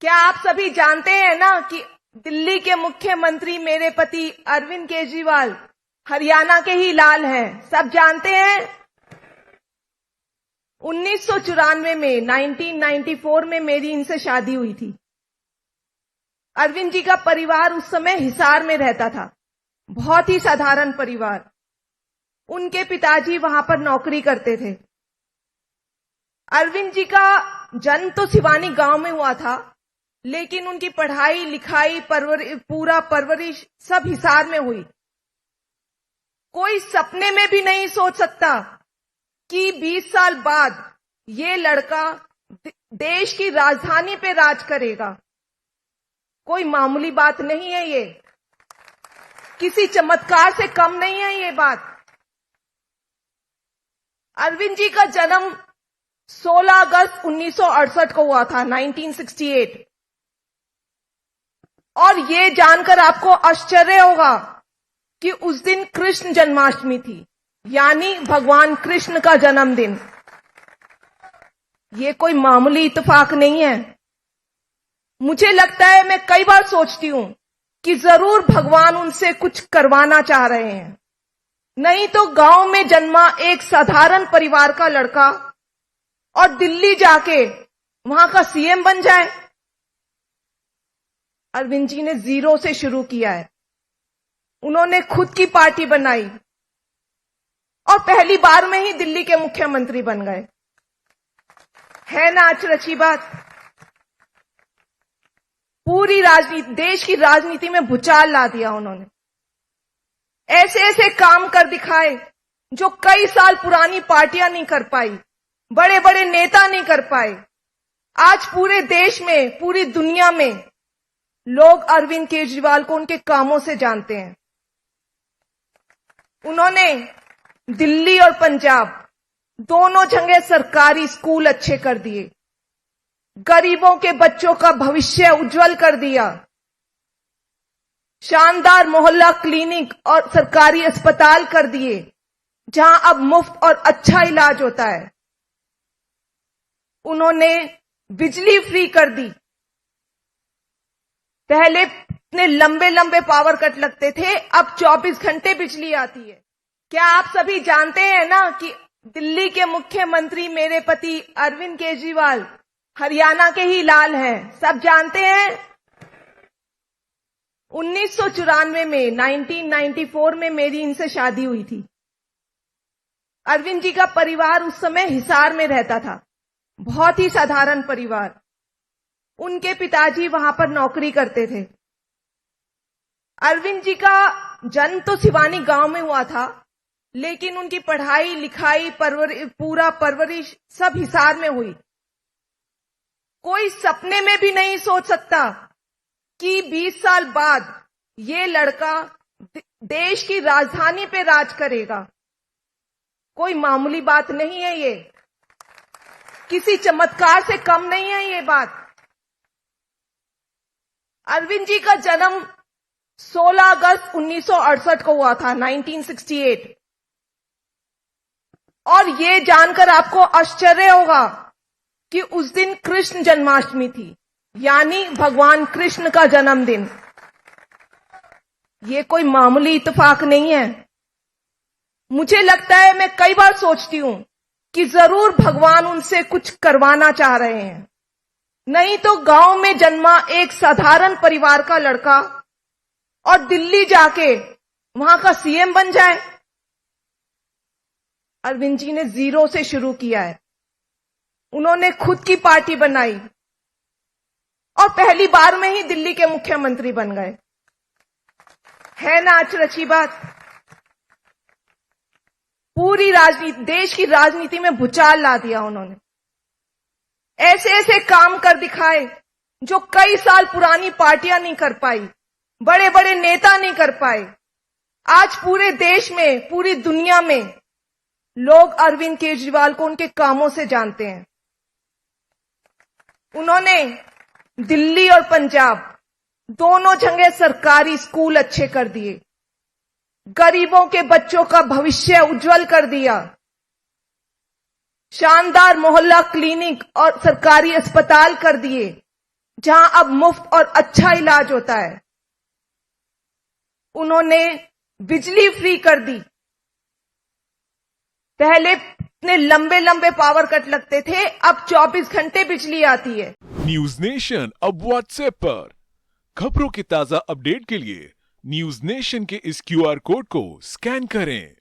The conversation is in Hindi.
क्या आप सभी जानते हैं ना कि दिल्ली के मुख्यमंत्री मेरे पति अरविंद केजरीवाल हरियाणा के ही लाल हैं? सब जानते हैं। 1994 में 1994 में मेरी इनसे शादी हुई थी। अरविंद जी का परिवार उस समय हिसार में रहता था, बहुत ही साधारण परिवार। उनके पिताजी वहां पर नौकरी करते थे। अरविंद जी का जन्म तो सिवानी गांव में हुआ था, लेकिन उनकी पढ़ाई लिखाई पूरा परवरिश सब हिसार में हुई। कोई सपने में भी नहीं सोच सकता कि 20 साल बाद ये लड़का देश की राजधानी पे राज करेगा। कोई मामूली बात नहीं है, ये किसी चमत्कार से कम नहीं है ये बात। अरविंद जी का जन्म 16 अगस्त 1968 को हुआ था, 1968। और ये जानकर आपको आश्चर्य होगा कि उस दिन कृष्ण जन्माष्टमी थी, यानी भगवान कृष्ण का जन्मदिन। ये कोई मामूली इत्तेफाक नहीं है। मुझे लगता है, मैं कई बार सोचती हूं कि जरूर भगवान उनसे कुछ करवाना चाह रहे हैं। नहीं तो गांव में जन्मा एक साधारण परिवार का लड़का और दिल्ली जाके वहां का सीएम बन जाए। अरविंद जी ने जीरो से शुरू किया है। उन्होंने खुद की पार्टी बनाई और पहली बार में ही दिल्ली के मुख्यमंत्री बन गए। है ना अचरज बात? पूरी राजनीति, देश की राजनीति में भूचाल ला दिया उन्होंने। ऐसे ऐसे काम कर दिखाए जो कई साल पुरानी पार्टियां नहीं कर पाई, बड़े बड़े नेता नहीं कर पाए। आज पूरे देश में, पूरी दुनिया में लोग अरविंद केजरीवाल को उनके कामों से जानते हैं। उन्होंने दिल्ली और पंजाब दोनों जगह सरकारी स्कूल अच्छे कर दिए, गरीबों के बच्चों का भविष्य उज्जवल कर दिया, शानदार मोहल्ला क्लिनिक और सरकारी अस्पताल कर दिए, जहां अब मुफ्त और अच्छा इलाज होता है। उन्होंने बिजली फ्री कर दी। पहले इतने लंबे लंबे पावर कट लगते थे, अब 24 घंटे बिजली आती है। क्या आप सभी जानते हैं ना कि दिल्ली के मुख्यमंत्री मेरे पति अरविंद केजरीवाल हरियाणा के ही लाल हैं? सब जानते हैं। 1994 में 1994 में मेरी इनसे शादी हुई थी। अरविंद जी का परिवार उस समय हिसार में रहता था, बहुत ही साधारण परिवार। उनके पिताजी वहां पर नौकरी करते थे। अरविंद जी का जन्म तो सिवानी गांव में हुआ था, लेकिन उनकी पढ़ाई लिखाई पूरा परवरिश सब हिसार में हुई। कोई सपने में भी नहीं सोच सकता कि 20 साल बाद ये लड़का देश की राजधानी पे राज करेगा। कोई मामूली बात नहीं है, ये किसी चमत्कार से कम नहीं है ये बात। अरविंद जी का जन्म 16 अगस्त 1968 को हुआ था, 1968। और ये जानकर आपको आश्चर्य होगा कि उस दिन कृष्ण जन्माष्टमी थी, यानी भगवान कृष्ण का जन्मदिन। ये कोई मामूली इत्तेफाक नहीं है। मुझे लगता है, मैं कई बार सोचती हूं कि जरूर भगवान उनसे कुछ करवाना चाह रहे हैं। नहीं तो गांव में जन्मा एक साधारण परिवार का लड़का और दिल्ली जाके वहां का सीएम बन जाए। अरविंद जी ने जीरो से शुरू किया है। उन्होंने खुद की पार्टी बनाई और पहली बार में ही दिल्ली के मुख्यमंत्री बन गए। है ना अचरज बात? पूरी राजनीति, देश की राजनीति में भूचाल ला दिया उन्होंने। ऐसे ऐसे काम कर दिखाए जो कई साल पुरानी पार्टियां नहीं कर पाई, बड़े बड़े नेता नहीं कर पाए। आज पूरे देश में, पूरी दुनिया में लोग अरविंद केजरीवाल को उनके कामों से जानते हैं। उन्होंने दिल्ली और पंजाब दोनों जगह सरकारी स्कूल अच्छे कर दिए, गरीबों के बच्चों का भविष्य उज्जवल कर दिया, शानदार मोहल्ला क्लिनिक और सरकारी अस्पताल कर दिए, जहां अब मुफ्त और अच्छा इलाज होता है। उन्होंने बिजली फ्री कर दी। पहले इतने लंबे लंबे पावर कट लगते थे, अब 24 घंटे बिजली आती है। न्यूज नेशन अब व्हाट्सएप पर खबरों के ताजा अपडेट के लिए न्यूज नेशन के इस QR कोड को स्कैन करें।